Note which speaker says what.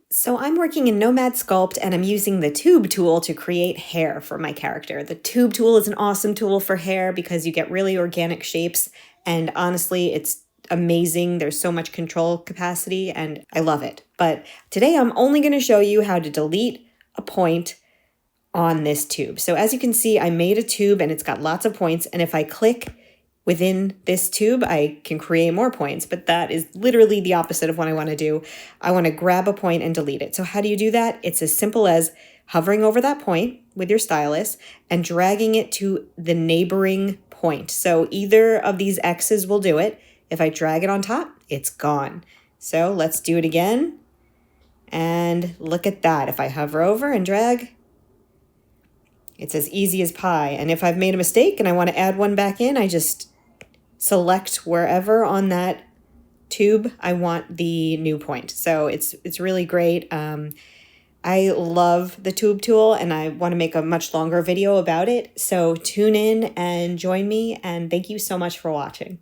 Speaker 1: So I'm working in Nomad Sculpt and I'm using the tube tool to create hair for my character. The tube tool is an awesome tool for hair because you get really organic shapes, and honestly, it's amazing. There's so much control capacity and I love it. But today I'm only going to show you how to delete a point on this tube. So as you can see, I made a tube and it's got lots of points, and if I click within this tube, I can create more points, but that is literally the opposite of what I want to do. I want to grab a point and delete it. So how do you do that? It's as simple as hovering over that point with your stylus and dragging it to the neighboring point. So either of these X's will do it. If I drag it on top, it's gone. So let's do it again. And look at that. If I hover over and drag, it's as easy as pie. And if I've made a mistake and I want to add one back in, I just select wherever on that tube I want the new point. So it's really great. I love the tube tool and I want to make a much longer video about it. So tune in and join me, and thank you so much for watching.